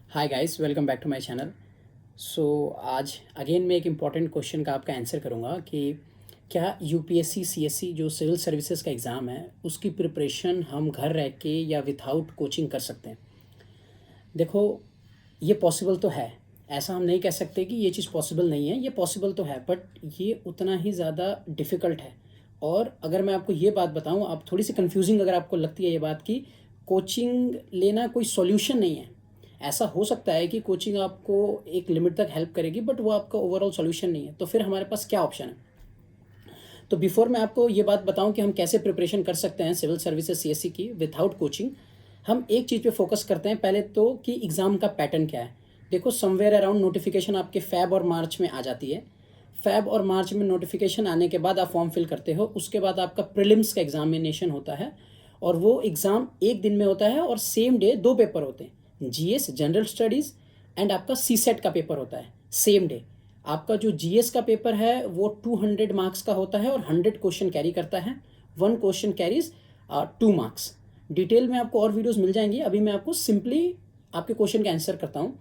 Hi guys, welcome back to my channel. So आज again मैं एक इम्पॉर्टेंट क्वेश्चन का आपका आंसर करूँगा कि क्या यूपीएससी सीएससी जो सिविल सर्विसेज का एग्ज़ाम है उसकी प्रिपरेशन हम घर रह के या विथआउट कोचिंग कर सकते हैं। देखो, ये पॉसिबल तो है, ऐसा हम नहीं कह सकते कि ये चीज़ पॉसिबल नहीं है, ये पॉसिबल तो है, बट ये उतना ही ज़्यादा डिफ़िकल्ट है। और अगर मैं आपको ये बात बताऊँ, आप थोड़ी सी कन्फ्यूजिंग अगर आपको लगती है ये बात कि कोचिंग लेना कोई सॉल्यूशन नहीं है। ऐसा हो सकता है कि कोचिंग आपको एक लिमिट तक हेल्प करेगी, बट वो आपका ओवरऑल सॉल्यूशन नहीं है। तो फिर हमारे पास क्या ऑप्शन है? तो बिफोर मैं आपको ये बात बताऊं कि हम कैसे प्रिपरेशन कर सकते हैं सिविल सर्विसेज सीएससी की विदाउट कोचिंग, हम एक चीज़ पे फोकस करते हैं पहले तो कि एग्ज़ाम का पैटर्न क्या है। देखो, समवेयर अराउंड नोटिफिकेशन आपके फैब और मार्च में आ जाती है। फैब और मार्च में नोटिफिकेशन आने के बाद आप फॉर्म फिल करते हो, उसके बाद आपका प्रीलिम्स का एग्जामिनेशन होता है और वो एग्ज़ाम एक दिन में होता है और सेम डे दो पेपर होते हैं, जीएस जनरल स्टडीज़ एंड आपका सी सेट का पेपर होता है सेम डे। आपका जो जीएस का पेपर है वो 200 मार्क्स का होता है और 100 क्वेश्चन कैरी करता है। One question carries 2 marks. Detail में आपको और वीडियोस मिल जाएंगी, अभी मैं आपको सिंपली आपके क्वेश्चन का आंसर करता हूँ।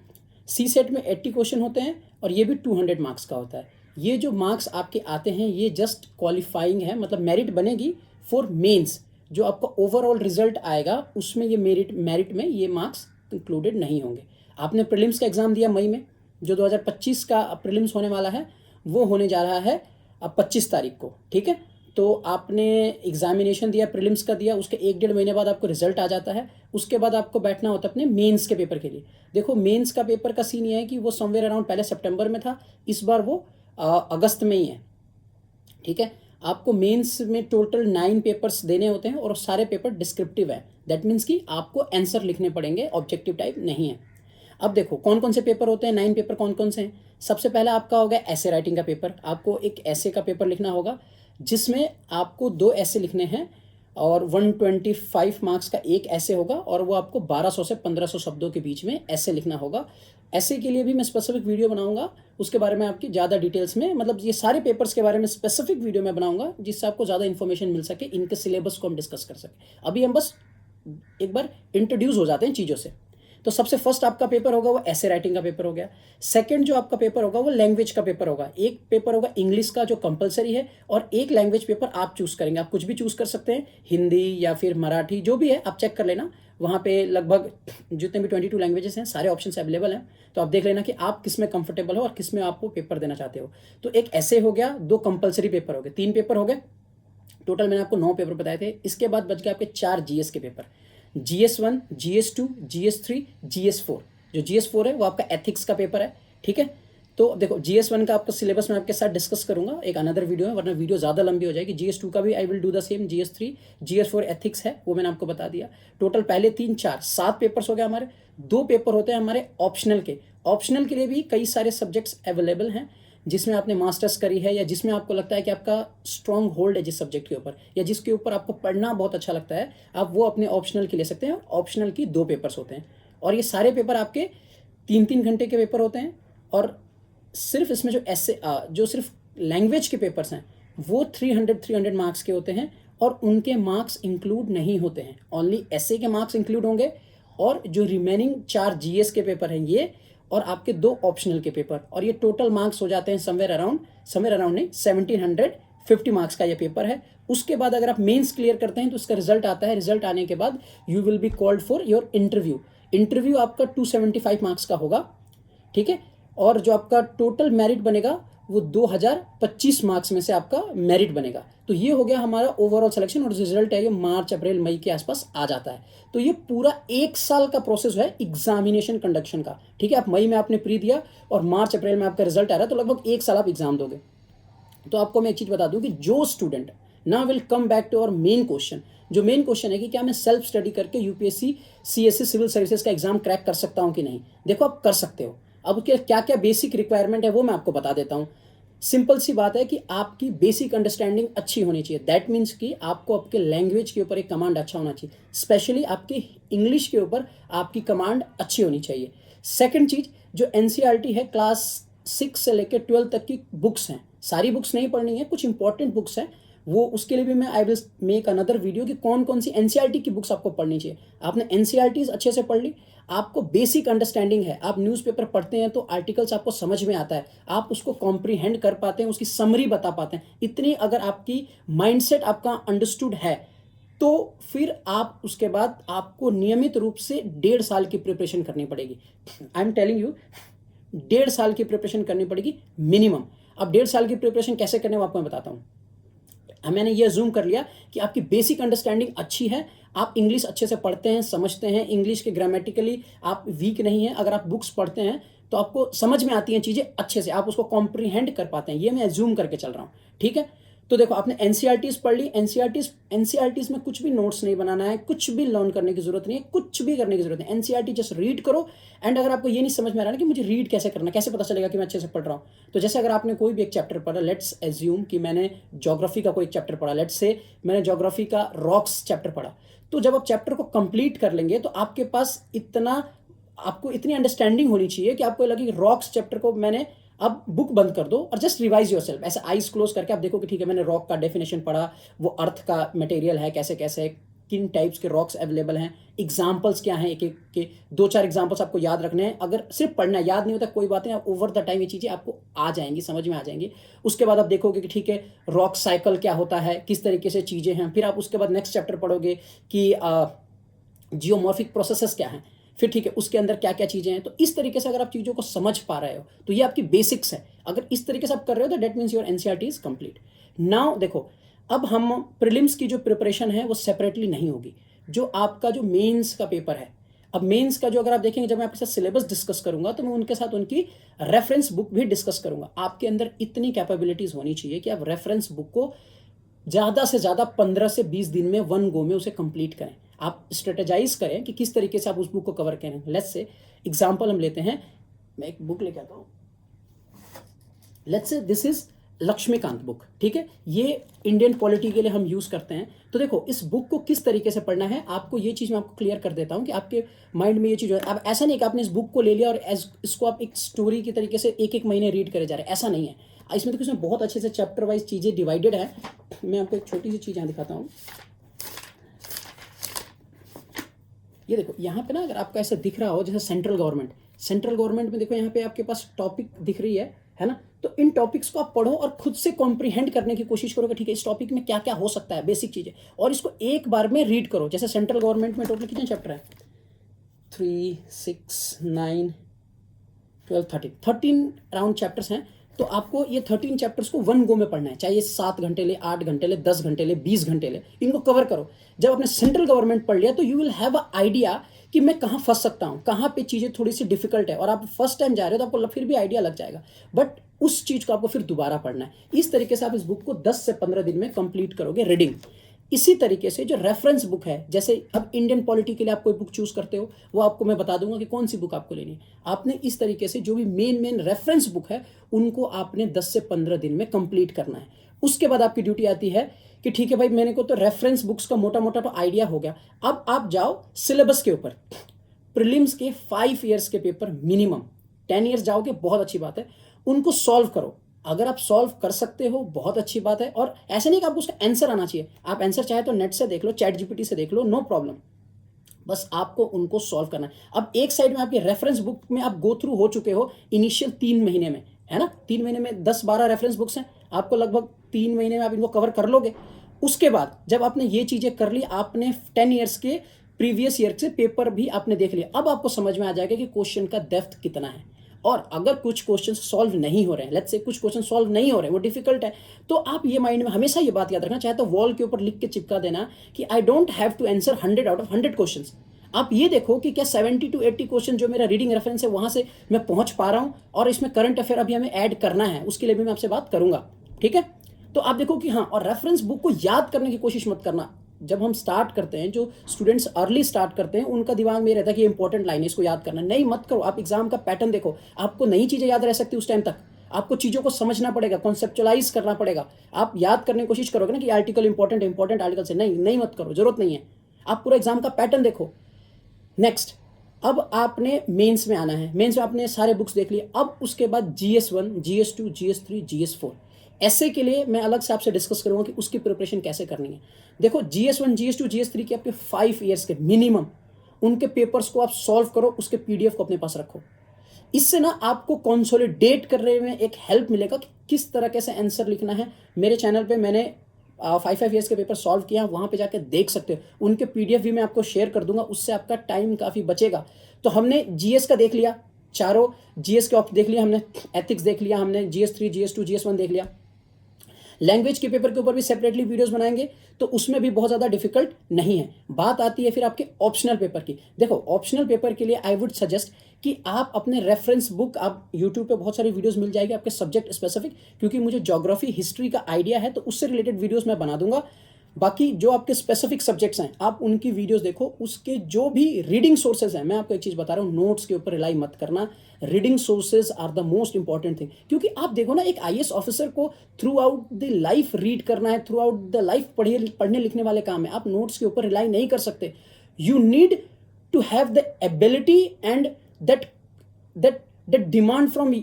सी सेट में 80 क्वेश्चन होते हैं और ये भी 200 मार्क्स का होता है। ये जो मार्क्स आपके आते हैं ये जस्ट क्वालिफाइंग है, मतलब मेरिट बनेगी फॉर मेंस। जो आपका ओवरऑल रिजल्ट आएगा उसमें ये मेरिट में ये मार्क्स इंक्लूडेड नहीं होंगे। आपने प्रीलिम्स का एग्ज़ाम दिया मई में, जो 2025 का प्रीलिम्स होने वाला है वो होने जा रहा है अब 25 तारीख को, ठीक है। तो आपने एग्जामिनेशन दिया, प्रीलिम्स का दिया, उसके 1-1.5 महीने बाद आपको रिजल्ट आ जाता है। उसके बाद आपको बैठना होता है अपने मेंस के पेपर के लिए। देखो, मेंस का पेपर का सीन ये है कि वो समवेयर अराउंड पहले सितंबर में था, इस बार वो अगस्त में ही है, ठीक है। आपको मेंस में टोटल 9 पेपर्स देने होते हैं और सारे पेपर डिस्क्रिप्टिव है। दैट मीन्स कि आपको आंसर लिखने पड़ेंगे, ऑब्जेक्टिव टाइप नहीं है। अब देखो कौन कौन से पेपर होते हैं, 9 पेपर कौन कौन से हैं। सबसे पहला आपका होगा ऐसे राइटिंग का पेपर। आपको एक ऐसे का पेपर लिखना होगा जिसमें आपको 2 ऐसे लिखने हैं और 125 मार्क्स का एक ऐसे होगा और वो आपको 1200 से 1500 शब्दों के बीच में ऐसे लिखना होगा। ऐसे के लिए भी मैं स्पेसिफिक वीडियो बनाऊंगा, उसके बारे में आपकी ज़्यादा डिटेल्स में, मतलब ये सारे पेपर्स के बारे में स्पेसिफिक वीडियो में बनाऊंगा जिससे आपको ज़्यादा इन्फॉर्मेशन मिल सके, इनके सिलेबस को हम डिस्कस कर सके। अभी हम बस एक बार इंट्रोड्यूस हो जाते हैं चीज़ों से। तो सबसे फर्स्ट आपका पेपर होगा वो ऐसे राइटिंग का पेपर हो गया। सेकंड जो आपका पेपर होगा वो लैंग्वेज का पेपर होगा। एक पेपर होगा इंग्लिश का जो कंपलसरी है और एक लैंग्वेज पेपर आप चूज करेंगे। आप कुछ भी चूज कर सकते हैं, हिंदी या फिर मराठी, जो भी है आप चेक कर लेना। वहाँ पे लगभग जितने भी 22 लैंग्वेजेस हैं सारे ऑप्शन अवेलेबल हैं, तो आप देख लेना कि आप किस में कंफर्टेबल हो और किस में आपको पेपर देना चाहते हो। तो एक ऐसे हो गया, 2 कंपलसरी पेपर हो गए, 3 पेपर हो गए। टोटल मैंने आपको 9 पेपर बताए थे। इसके बाद बच गए आपके 4 जीएस के paper, GS1, GS2, GS3, GS4। जो GS4 है वो आपका एथिक्स का पेपर है, ठीक है। तो देखो, GS1 का आपका सिलेबस मैं आपके साथ डिस्कस करूंगा एक अनदर वीडियो में, वरना वीडियो ज़्यादा लंबी हो जाएगी। GS2 का भी I will do the same. GS3, GS4 ethics है वो मैंने आपको बता दिया। टोटल पहले 3, 4, 7 पेपर्स हो गए हमारे। 2 पेपर होते हैं हमारे ऑप्शनल के। ऑप्शनल के लिए भी कई सारे सब्जेक्ट्स अवेलेबल हैं, जिसमें आपने मास्टर्स करी है या जिसमें आपको लगता है कि आपका स्ट्रॉन्ग होल्ड है जिस सब्जेक्ट के ऊपर या जिसके ऊपर आपको पढ़ना बहुत अच्छा लगता है, आप वो अपने ऑप्शनल की ले सकते हैं। ऑप्शनल की 2 पेपर्स होते हैं और ये सारे पेपर आपके 3-3 घंटे के पेपर होते हैं। और सिर्फ इसमें जो ऐसे जो सिर्फ लैंग्वेज के पेपर्स हैं वो 300 मार्क्स के होते हैं और उनके मार्क्स इंक्लूड नहीं होते हैं, ओनली ऐसे के मार्क्स इंक्लूड होंगे। और जो रिमेनिंग 4 जीएस के पेपर हैं ये, और आपके 2 ऑप्शनल के पेपर, और ये टोटल मार्क्स हो जाते हैं समवेयर अराउंड नहीं, 1750 मार्क्स का ये पेपर है। उसके बाद अगर आप मेंस क्लियर करते हैं तो इसका रिजल्ट आता है। रिजल्ट आने के बाद you will be called for your interview. Interview आपका 275 मार्क्स का होगा, ठीक है। और जो आपका टोटल मेरिट बनेगा वो 2025 मार्क्स में से आपका मेरिट बनेगा। तो ये हो गया हमारा ओवरऑल सिलेक्शन और रिजल्ट है ये मार्च अप्रैल मई के आसपास आ जाता है। तो ये पूरा 1 साल का प्रोसेस है एग्जामिनेशन कंडक्शन का, ठीक है। आप मई में आपने प्री दिया और मार्च अप्रैल में आपका रिजल्ट आ रहा है, तो लगभग 1 साल आप एग्जाम दोगे। तो आपको मैं एक चीज़ बता दूं कि जो स्टूडेंट ना will come back to our main question. जो मेन क्वेश्चन है कि क्या मैं सेल्फ स्टडी करके यूपीएससी सीएससी सिविल सर्विसेज का एग्जाम क्रैक कर सकता हूं कि नहीं। देखो, आप कर सकते हो। अब क्या क्या बेसिक रिक्वायरमेंट है वो मैं आपको बता देता हूं। सिंपल सी बात है कि आपकी बेसिक अंडरस्टैंडिंग अच्छी होनी चाहिए। दैट मीन्स कि आपको आपके लैंग्वेज के ऊपर एक कमांड अच्छा होना चाहिए, स्पेशली आपके इंग्लिश के ऊपर आपकी कमांड अच्छी होनी चाहिए। सेकंड चीज़, जो एनसीईआरटी है क्लास 6 से लेकर 12 तक की बुक्स हैं, सारी बुक्स नहीं पढ़नी है, कुछ इंपॉर्टेंट बुक्स हैं, वो उसके लिए भी मैं I will make another video कि कौन कौन सी एनसीईआरटी की बुक्स आपको पढ़नी चाहिए। आपने एनसीईआरटीज अच्छे से पढ़ ली, आपको बेसिक अंडरस्टैंडिंग है, आप न्यूज़पेपर पढ़ते हैं तो आर्टिकल्स आपको समझ में आता है, आप उसको कॉम्प्रीहेंड कर पाते हैं, उसकी समरी बता पाते हैं, इतनी अगर आपकी माइंडसेट आपका अंडरस्टूड है तो फिर आप उसके बाद आपको नियमित रूप से 1.5 साल की प्रिपरेशन करनी पड़ेगी। आई एम टेलिंग यू, 1.5 साल की प्रिपरेशन करनी पड़ेगी मिनिमम। अब 1.5 साल की प्रिपरेशन कैसे करने वो आपको मैं बताता हूँ। मैंने ये जूम कर लिया कि आपकी बेसिक अंडरस्टैंडिंग अच्छी है, आप इंग्लिश अच्छे से पढ़ते हैं, समझते हैं, इंग्लिश के ग्रामेटिकली आप वीक नहीं हैं, अगर आप बुक्स पढ़ते हैं तो आपको समझ में आती हैं चीज़ें अच्छे से, आप उसको कॉम्प्रीहेंड कर पाते हैं, ये मैं जूम करके चल रहा हूँ, ठीक है। तो देखो आपने एनसीईआरटीज पढ़ ली, एनसीईआरटीज में कुछ भी नोट्स नहीं बनाना है, कुछ भी लर्न करने की जरूरत नहीं है, कुछ भी करने की जरूरत नहीं, एनसीईआरटी जस्ट रीड करो। एंड अगर आपको ये नहीं समझ में आ रहा है कि मुझे रीड कैसे करना, कैसे पता चलेगा कि मैं अच्छे से पढ़ रहा हूँ, तो जैसे अगर आपने कोई भी एक चैप्टर पढ़ा, लेट्स एज्यूम कि मैंने ज्योग्राफी का कोई चैप्टर पढ़ा, लेट्स से मैंने ज्योग्राफी का रॉक्स चैप्टर पढ़ा, तो जब आप चैप्टर को कंप्लीट कर लेंगे तो आपके पास आपको इतनी अंडरस्टैंडिंग होनी चाहिए कि आपको लगे कि रॉक्स चैप्टर को मैंने अब बुक बंद कर दो और जस्ट रिवाइज योर सेल्फ, ऐसे आइज क्लोज करके आप देखो कि ठीक है मैंने रॉक का डेफिनेशन पढ़ा, वो अर्थ का मटेरियल है, कैसे कैसे किन टाइप्स के रॉक्स अवेलेबल हैं, एग्जाम्पल्स क्या हैं, एक एक के 2-4 एग्जाम्पल्स आपको याद रखने हैं। अगर सिर्फ पढ़ना याद नहीं होता कोई बात नहीं, आप ओवर द टाइम ये चीज़ें आपको आ जाएंगी, समझ में आ जाएंगी। उसके बाद आप देखोगे कि ठीक है रॉक साइकिल क्या होता है, किस तरीके से चीज़ें हैं, फिर आप उसके बाद नेक्स्ट चैप्टर पढ़ोगे कि जियोमॉर्फिक प्रोसेसेस क्या हैं, फिर ठीक है उसके अंदर क्या क्या चीज़ें हैं। तो इस तरीके से अगर आप चीज़ों को समझ पा रहे हो तो ये आपकी बेसिक्स है, अगर इस तरीके से आप कर रहे हो तो that means your NCERT is complete. Now देखो अब हम प्रीलिम्स की जो प्रिपरेशन है वो सेपरेटली नहीं होगी, जो आपका जो मेंस का पेपर है, अब मेंस का जो अगर आप देखेंगे जब मैं आपके साथ सिलेबस डिस्कस करूंगा तो मैं उनके साथ उनकी रेफरेंस बुक भी डिस्कस करूंगा। आपके अंदर इतनी कैपेबिलिटीज होनी चाहिए कि आप रेफरेंस बुक को ज़्यादा से ज़्यादा 15 से 20 दिन में वन गो में उसे कंप्लीट करें। आप स्ट्रेटेजाइज करें कि किस तरीके से आप उस बुक को कवर करें। लेट्स से एग्जांपल हम लेते हैं, मैं एक बुक लेके आता हूँ, let's say this is Laxmikant book, ठीक है, ये इंडियन पॉलिटी के लिए हम यूज़ करते हैं। तो देखो इस बुक को किस तरीके से पढ़ना है, आपको ये चीज़ मैं आपको क्लियर कर देता हूँ कि आपके माइंड में ये चीज़, अब ऐसा नहीं कि आपने इस बुक को ले लिया और इसको आप एक स्टोरी की तरीके से एक एक महीने रीड करे जा रहे हैं, ऐसा नहीं है। इसमें देखो इसमें बहुत अच्छे से चैप्टर वाइज चीज़ें डिवाइडेड है। मैं आपको एक छोटी सी चीज़ यहाँ दिखाता हूँ, ये देखो यहाँ पे ना अगर आपको ऐसा दिख रहा हो जैसे सेंट्रल गवर्नमेंट में देखो यहाँ पे आपके पास टॉपिक दिख रही है ना, तो इन टॉपिक्स को आप पढ़ो और खुद से कॉम्प्रीहेंड करने की कोशिश करो कि ठीक है इस टॉपिक में क्या क्या हो सकता है, बेसिक चीज़ें, और इसको एक बार में रीड करो। जैसे सेंट्रल गवर्नमेंट में टोटल कितने चैप्टर है, 3, 6, 9, 12, 13 राउंड चैप्टर्स हैं। तो आपको ये 13 चैप्टर्स को वन गो में पढ़ना है, चाहे ये 7 घंटे ले, 8 घंटे ले, 10 घंटे ले, 20 घंटे ले, इनको कवर करो। जब आपने सेंट्रल गवर्नमेंट पढ़ लिया तो you will have a idea कि मैं कहाँ फंस सकता हूँ, कहाँ पे चीज़ें थोड़ी सी डिफिकल्ट है, और आप फर्स्ट टाइम जा रहे हो तो आपको फिर भी आइडिया लग जाएगा, बट उस चीज़ को आपको फिर दोबारा पढ़ना है। इस तरीके से आप इस बुक को 10 से 15 दिन में कंप्लीट करोगे रीडिंग। इसी तरीके से जो रेफरेंस बुक है, जैसे अब इंडियन पॉलिटी के लिए आप कोई बुक चूज करते हो, वो आपको मैं बता दूंगा कि कौन सी बुक आपको लेनी है। आपने इस तरीके से जो भी मेन रेफरेंस बुक है उनको आपने 10 से 15 दिन में कंप्लीट करना है। उसके बाद आपकी ड्यूटी आती है कि ठीक है भाई मैंने को तो रेफरेंस बुक्स का मोटा मोटा तो आइडिया हो गया, अब आप जाओ सिलेबस के ऊपर। प्रीलिम्स के 5 ईयर्स के पेपर मिनिमम, 10 ईयर्स जाओगे बहुत अच्छी बात है, उनको सॉल्व करो। अगर आप सॉल्व कर सकते हो बहुत अच्छी बात है, और ऐसे नहीं कि आपको उसका आंसर आना चाहिए, आप आंसर चाहे तो नेट से देख लो, चैट जीपीटी से देख लो, नो प्रॉब्लम, बस आपको उनको सॉल्व करना है। अब एक साइड में आपकी रेफरेंस बुक में आप गो थ्रू हो चुके हो इनिशियल 3 महीने में, है ना, 3 महीने में 10-12 रेफरेंस बुक्स हैं, आपको लगभग 3 महीने में आप इनको कवर कर लोगे। उसके बाद जब आपने ये चीज़ें कर ली, आपने 10 ईयर्स के प्रीवियस ईयर से पेपर भी आपने देख लिया, अब आपको समझ में आ जाएगा कि क्वेश्चन का डेप्थ कितना है। और अगर कुछ क्वेश्चन सॉल्व नहीं हो रहे हैं, लेट्स से कुछ क्वेश्चन सॉल्व नहीं हो रहे हैं, वो डिफिकल्ट है, तो आप ये माइंड में हमेशा ये बात याद रखना, चाहे तो वॉल के ऊपर लिख के चिपका देना कि I don't have to answer 100 out of 100 question. आप ये देखो कि क्या 70 to 80 क्वेश्चन जो मेरा रीडिंग रेफरेंस है वहां से मैं पहुंच पा रहा हूं, और इसमें करंट अफेयर अभी हमें ऐड करना है, उसके लिए भी मैं आपसे बात करूंगा, ठीक है। तो आप देखो कि हाँ, और रेफरेंस बुक को याद करने की कोशिश मत करना। जब हम स्टार्ट करते हैं, जो स्टूडेंट्स अर्ली स्टार्ट करते हैं, उनका दिमाग में रहता है कि इंपॉर्टेंट लाइन है, इसको याद करना, नहीं मत करो। आप एग्जाम का पैटर्न देखो, आपको नई चीज़ें याद रह सकती उस टाइम तक, आपको चीज़ों को समझना पड़ेगा, कॉन्सेप्चुलाइज करना पड़ेगा। आप याद करने की कोशिश करोगे ना कि आर्टिकल इंपॉर्टेंट आर्टिकल से, नहीं मत करो, जरूरत नहीं है। आप पूरा एग्जाम का पैटर्न देखो। नेक्स्ट, अब आपने मेंस में आना है, मेंस में आपने सारे बुक्स देख लिए, अब उसके बाद GS1, GS2, GS3, GS4, ऐसे के लिए मैं अलग से आपसे डिस्कस करूंगा कि उसकी प्रिपरेशन कैसे करनी है। देखो GS1, GS2, GS3 के आपके 5 ईयर्स के मिनिमम, उनके पेपर्स को आप सॉल्व करो, उसके पीडीएफ को अपने पास रखो। इससे ना आपको कंसोलिडेट करने में एक हेल्प मिलेगा कि किस तरह कैसे आंसर लिखना है। मेरे चैनल पे मैंने 5 ईयर्स के पेपर सॉल्व किया, वहाँ पे जाकर देख सकते हो। उनके पीडीएफ भी मैं आपको शेयर कर दूंगा, उससे आपका टाइम काफ़ी बचेगा। तो हमने जीएस का देख लिया, चारों जीएस के ऑप्शन देख लिया हमने, एथिक्स देख लिया हमने, GS3 GS2 GS1 देख लिया। लैंग्वेज के पेपर के ऊपर भी सेपरेटली वीडियोस बनाएंगे, तो उसमें भी बहुत ज़्यादा डिफिकल्ट नहीं है। बात आती है फिर आपके ऑप्शनल पेपर की। देखो ऑप्शनल पेपर के लिए आई वुड सजेस्ट कि आप अपने रेफरेंस बुक, आप यूट्यूब पे बहुत सारी वीडियोस मिल जाएगी आपके सब्जेक्ट स्पेसिफिक, क्योंकि मुझे ज्योग्राफी हिस्ट्री का आइडिया है, तो उससे रिलेटेड वीडियोस मैं बना दूंगा। बाकी जो आपके स्पेसिफिक सब्जेक्ट्स हैं आप उनकी वीडियोस देखो, उसके जो भी रीडिंग सोर्सेज हैं, मैं आपको एक चीज़ बता रहा हूँ, नोट्स के ऊपर रिलाई मत करना। Reading sources are the most important thing, क्योंकि आप देखो ना, एक आईएएस ऑफिसर को throughout the life read करना है, थ्रू आउट द लाइफ पढ़ने लिखने वाले काम है। आप नोट्स के ऊपर रिलाई नहीं कर सकते। You need to have the ability and that demand from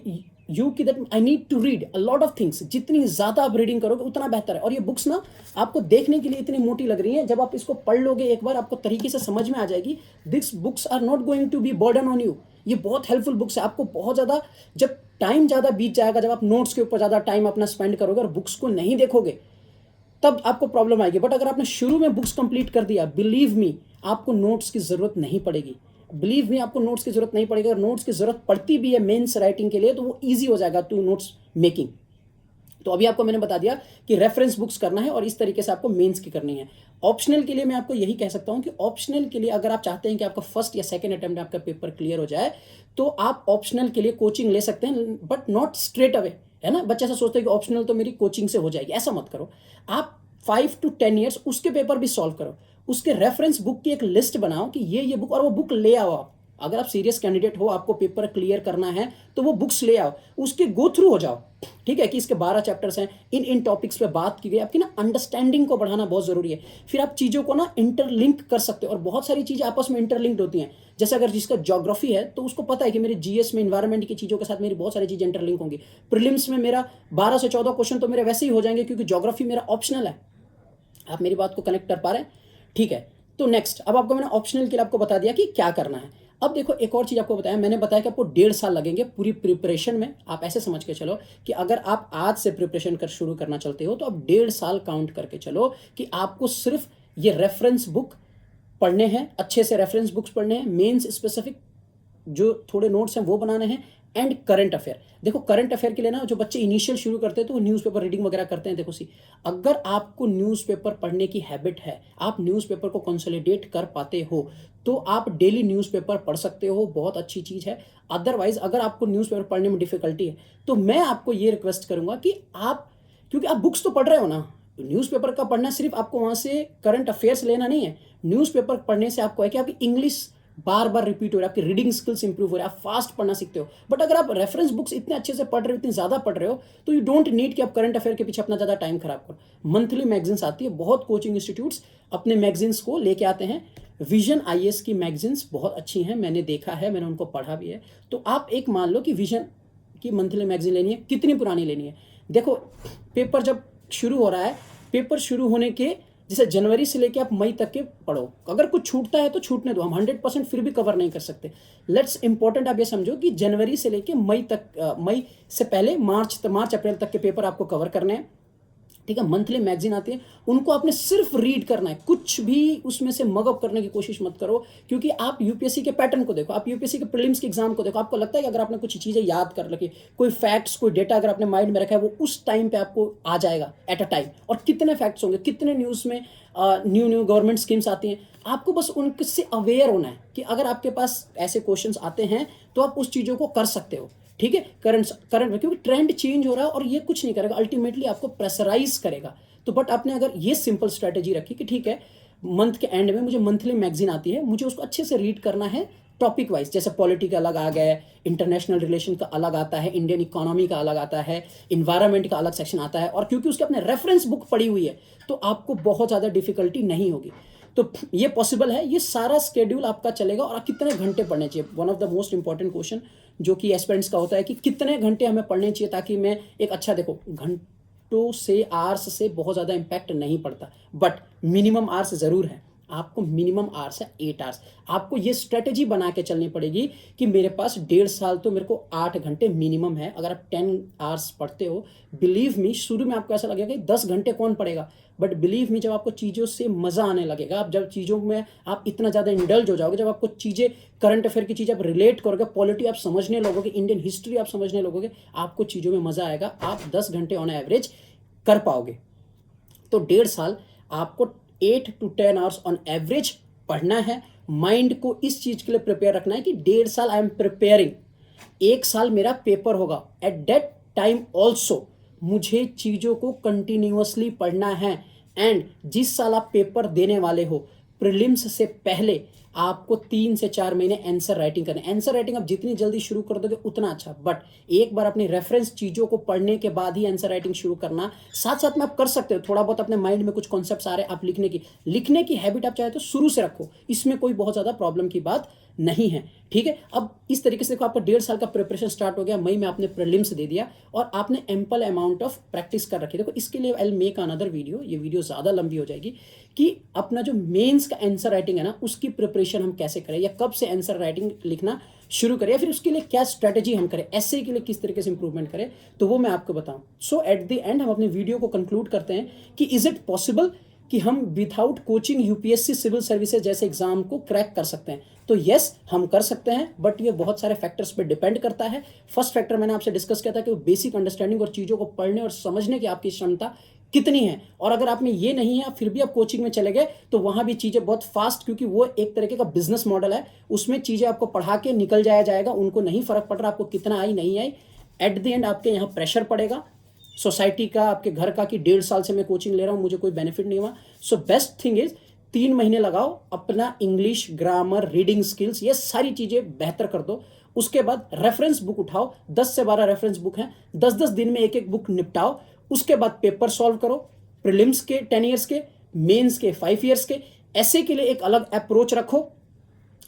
you कि that I need to read a lot of things. जितनी ज़्यादा आप रीडिंग करोगे उतना बेहतर है। और ये बुक्स ना आपको देखने के लिए इतनी मोटी लग रही हैं, जब आप इसको पढ़ लोगे एक बार आपको तरीके से समझ में आ जाएगी। This books are not going to be burden on you. ये बहुत हेल्पफुल बुक्स है। आपको बहुत ज़्यादा, जब टाइम ज़्यादा बीत जाएगा, जब आप नोट्स के ऊपर ज़्यादा टाइम अपना स्पेंड करोगे और बुक्स को नहीं देखोगे, तब आपको प्रॉब्लम आएगी। बट अगर आपने शुरू में बुक्स कंप्लीट कर दिया, बिलीव मी आपको नोट्स की ज़रूरत नहीं पड़ेगी। बिलीव मी आपको नोट्स की जरूरत नहीं पड़ेगी। अगर नोट्स की जरूरत पड़ती भी है मेंस राइटिंग के लिए, तो वो इजी हो जाएगा टू नोट्स मेकिंग। तो अभी आपको मैंने बता दिया कि रेफरेंस बुक्स करना है और इस तरीके से आपको मेंस की करनी है। ऑप्शनल के लिए मैं आपको यही कह सकता हूं कि ऑप्शनल के लिए अगर आप चाहते हैं कि आपका फर्स्ट या सेकंड अटेम्प्ट आपका पेपर क्लियर हो जाए, तो आप ऑप्शनल के लिए कोचिंग ले सकते हैं, बट नॉट स्ट्रेट अवे। है ना, बच्चे ऐसा सोचते हैं कि ऑप्शनल तो मेरी कोचिंग से हो जाएगी। ऐसा मत करो। आप 5 to 10 ईयर्स उसके पेपर भी सॉल्व करो। उसके रेफरेंस बुक की एक लिस्ट बनाओ कि ये बुक, और वो बुक ले आओ आप। अगर आप सीरियस कैंडिडेट हो, आपको पेपर क्लियर करना है, तो वो बुक्स ले आओ, उसके गो थ्रू हो जाओ। ठीक है, कि इसके 12 चैप्टर्स हैं, इन टॉपिक्स पे बात की गई। आपकी ना अंडरस्टैंडिंग को बढ़ाना बहुत जरूरी है। फिर आप चीज़ों को ना इंटरलिंक कर सकते हो, और बहुत सारी चीज़ें आपस में इंटरलिंक्ड होती हैं। जैसे अगर जिसका ज्योग्राफी है तो उसको पता है कि मेरे जीएस में इन्वायरमेंट की चीज़ों के साथ मेरी बहुत सारी चीज़ें इंटरलिंक होंगी। प्रीलिम्स में मेरा 12 से 14 क्वेश्चन तो मेरे वैसे ही हो जाएंगे, क्योंकि ज्योग्राफी मेरा ऑप्शनल है। आप मेरी बात को कनेक्ट कर पा रहे हैं? ठीक है, तो नेक्स्ट, अब आपको मैंने ऑप्शनल के लिए आपको बता दिया कि क्या करना है। अब देखो एक और चीज़ आपको बताया, मैंने बताया कि आपको 1.5 साल लगेंगे पूरी प्रिपरेशन में। आप ऐसे समझ के चलो कि अगर आप आज से प्रिपरेशन कर शुरू करना चाहते हो, तो आप 1.5 साल काउंट करके चलो कि आपको सिर्फ ये रेफरेंस बुक पढ़ने हैं, अच्छे से रेफरेंस बुक्स पढ़ने हैं, मेंस स्पेसिफिक जो थोड़े नोट्स हैं वो बनाने हैं, एंड करंट अफेयर। देखो करंट अफेयर के लिए ना जो बच्चे इनिशियल शुरू करते हैं तो वो न्यूज़पेपर रीडिंग वगैरह करते हैं। देखो सी, अगर आपको न्यूज़पेपर पढ़ने की हैबिट है, आप न्यूज़पेपर को कंसोलिडेट कर पाते हो, तो आप डेली न्यूज़पेपर पढ़ सकते हो, बहुत अच्छी चीज़ है। अदरवाइज अगर आपको न्यूज़पेपर पढ़ने में डिफिकल्टी है, तो मैं आपको ये रिक्वेस्ट करूँगा कि आप, क्योंकि आप बुक्स तो पढ़ रहे हो ना, न्यूज़पेपर का पढ़ना सिर्फ आपको वहाँ से करंट अफेयर्स लेना नहीं है। न्यूज़पेपर पढ़ने से आपको है कि आपकी इंग्लिश बार बार रिपीट हो रहा है, आपकी रीडिंग स्किल्स इंप्रूव हो रहा है, आप फास्ट पढ़ना सीखते हो। बट अगर आप रेफरेंस बुक्स इतने अच्छे से पढ़ रहे हो, इतनी ज़्यादा पढ़ रहे हो, तो यू डोंट नीड कि आप करंट अफेयर के पीछे अपना ज़्यादा टाइम खराब करो। मंथली मैगजीन्स आती है, बहुत कोचिंग इंस्टीट्यूट्स अपने मैगजीन्स को लेके आते हैं। विजन आईएएस की मैगजीन्स बहुत अच्छी हैं, मैंने देखा है, मैंने उनको पढ़ा भी है। तो आप एक मान लो कि विजन की मंथली मैगजीन लेनी है, कितनी पुरानी लेनी है। देखो पेपर जब शुरू हो रहा है, पेपर शुरू होने के जैसे जनवरी से लेके आप मई तक के पढ़ो। अगर कुछ छूटता है तो छूटने दो, हम 100% फिर भी कवर नहीं कर सकते। लेट्स इंपॉर्टेंट आप ये समझो कि जनवरी से लेके मई तक, मई से पहले मार्च अप्रैल तक के पेपर आपको कवर करने हैं। ठीक है, मंथली मैगजीन आती है, उनको आपने सिर्फ रीड करना है, कुछ भी उसमें से मगअप करने की कोशिश मत करो। क्योंकि आप यूपीएससी के पैटर्न को देखो, आप यूपीएससी के प्रीलिम्स के एग्जाम को देखो, आपको लगता है कि अगर आपने कुछ चीज़ें याद कर रखी, कोई फैक्ट्स, कोई डेटा अगर आपने माइंड में रखा है, वो उस टाइम पे आपको आ जाएगा एट अ टाइम। और कितने फैक्ट्स होंगे, कितने न्यूज़ में न्यू गवर्नमेंट स्कीम्स आती हैं, आपको बस उनसे अवेयर होना है कि अगर आपके पास ऐसे क्वेश्चंस आते हैं तो आप उस चीज़ों को कर सकते हो। ठीक है, करंट में, क्योंकि ट्रेंड चेंज हो रहा है और ये कुछ नहीं करेगा, अल्टीमेटली आपको प्रेशराइज करेगा। तो बट आपने अगर ये सिंपल स्ट्रेटेजी रखी कि ठीक है, मंथ के एंड में मुझे मंथली मैगजीन आती है, मुझे उसको अच्छे से रीड करना है टॉपिक वाइज। जैसे पॉलिटी का अलग आ गया, इंटरनेशनल रिलेशन का अलग आता है, इंडियन इकोनॉमी का अलग आता है, इन्वायरमेंट का अलग सेक्शन आता है, और क्योंकि उसके अपने रेफरेंस बुक पड़ी हुई है, तो आपको बहुत ज़्यादा डिफिकल्टी नहीं होगी। तो ये पॉसिबल है, ये सारा स्केड्यूल आपका चलेगा। और कितने घंटे पढ़ने चाहिए, one of the most important question जो कि एस्पिरेंट्स का होता है कि कितने घंटे हमें पढ़ने चाहिए ताकि मैं एक अच्छा, देखो घंटों से, आवर्स से बहुत ज़्यादा इम्पैक्ट नहीं पड़ता, बट मिनिमम आवर्स ज़रूर है। आपको मिनिमम आवर्स है 8 आवर्स। आपको ये स्ट्रेटेजी बना के चलनी पड़ेगी कि मेरे पास 1.5 साल तो मेरे को 8 घंटे मिनिमम है। अगर आप 10 आवर्स पढ़ते हो, बिलीव मी, शुरू में आपको ऐसा लगेगा कि 10 घंटे कौन पढ़ेगा, बट बिलीव मी, जब आपको चीज़ों से मज़ा आने लगेगा, आप जब चीज़ों में आप इतना ज़्यादा इंडल्ज हो जाओगे, जब आपको चीज़ें, करंट अफेयर की चीज़ें आप रिलेट करोगे, पॉलिटी आप समझने लगोगे, इंडियन हिस्ट्री आप समझने लगोगे, आपको चीज़ों में मज़ा आएगा, आप 10 घंटे ऑन एवरेज कर पाओगे। तो 1.5 साल आपको 8 to 10 आवर्स ऑन एवरेज पढ़ना है। माइंड को इस चीज़ के लिए प्रिपेयर रखना है कि 1.5 साल आई एम प्रिपेयरिंग, 1 साल मेरा पेपर होगा, एट दैट टाइम ऑल्सो मुझे चीज़ों को कंटिन्यूअसली पढ़ना है। एंड जिस साल आप पेपर देने वाले हो, प्रीलिम्स से पहले आपको 3 से 4 महीने आंसर राइटिंग करना है। आंसर राइटिंग आप जितनी जल्दी शुरू कर दोगे उतना अच्छा, बट एक बार अपनी रेफरेंस चीज़ों को पढ़ने के बाद ही आंसर राइटिंग शुरू करना। साथ साथ में आप कर सकते हो, थोड़ा बहुत अपने माइंड में कुछ कॉन्सेप्ट्स आ रहे हैं, आप लिखने की हैबिट आप चाहे तो शुरू से रखो, इसमें कोई बहुत ज़्यादा प्रॉब्लम की बात नहीं है, ठीक है। अब इस तरीके से देखो, आपका 1.5 साल का प्रिपरेशन स्टार्ट हो गया, मई में आपने प्रीलिम्स दे दिया और आपने एम्पल अमाउंट ऑफ प्रैक्टिस कर रखी है। देखो, इसके लिए I will make another video, ये वीडियो ज़्यादा लंबी हो जाएगी, कि अपना जो मेंस का आंसर राइटिंग है ना, उसकी प्रिपरेशन हम कैसे करें, या कब से आंसर राइटिंग लिखना शुरू करें, या फिर उसके लिए क्या स्ट्रेटेजी हम करें, ऐसे के लिए किस तरीके से इंप्रूवमेंट करें, तो वो मैं आपको बताऊं। सो एट द एंड हम अपनी वीडियो को कंक्लूड करते हैं कि इज इट पॉसिबल कि हम without coaching UPSC civil services जैसे एग्जाम को क्रैक कर सकते हैं। तो यस, हम कर सकते हैं, बट ये बहुत सारे फैक्टर्स पे डिपेंड करता है। फर्स्ट फैक्टर मैंने आपसे डिस्कस किया था कि बेसिक अंडरस्टैंडिंग और चीज़ों को पढ़ने और समझने की आपकी क्षमता कितनी है। और अगर आप में ये नहीं है, फिर भी आप कोचिंग में चले गए, तो वहाँ भी चीज़ें बहुत फास्ट, क्योंकि वो एक तरीके का बिजनेस मॉडल है, उसमें चीज़ें आपको पढ़ा के निकल जाएगा, उनको नहीं फर्क पड़ रहा आपको कितना आई नहीं आई। एट द एंड आपके यहाँ प्रेशर पड़ेगा सोसाइटी का, आपके घर का, कि 1.5 साल से मैं कोचिंग ले रहा हूँ, मुझे कोई बेनिफिट नहीं हुआ। सो बेस्ट थिंग इज 3 महीने लगाओ, अपना इंग्लिश, ग्रामर, रीडिंग स्किल्स, ये सारी चीज़ें बेहतर कर दो। उसके बाद रेफरेंस बुक उठाओ, 10 से 12 रेफरेंस बुक हैं, 10-10 दिन में एक एक बुक निपटाओ। उसके बाद पेपर सॉल्व करो, प्रीलिम्स के 10 ईयर्स के, मेंस के 5 ईयर्स के। ऐसे के लिए एक अलग अप्रोच रखो,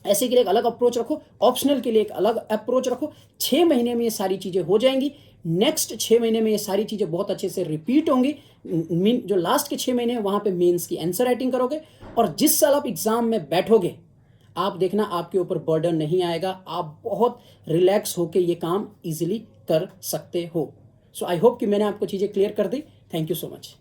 ऐसे के लिए एक अलग अप्रोच रखो, ऑप्शनल के लिए एक अलग अप्रोच रखो। 6 महीने में ये सारी चीज़ें हो जाएंगी। नेक्स्ट 6 महीने में ये सारी चीज़ें बहुत अच्छे से रिपीट होंगी। जो लास्ट के 6 महीने हैं, वहाँ पे मेंस की आंसर राइटिंग करोगे, और जिस साल आप एग्जाम में बैठोगे, आप देखना आपके ऊपर बर्डन नहीं आएगा, आप बहुत रिलैक्स होकर ये काम ईजिली कर सकते हो। सो आई होप कि मैंने आपको चीज़ें क्लियर कर दी। Thank you so much.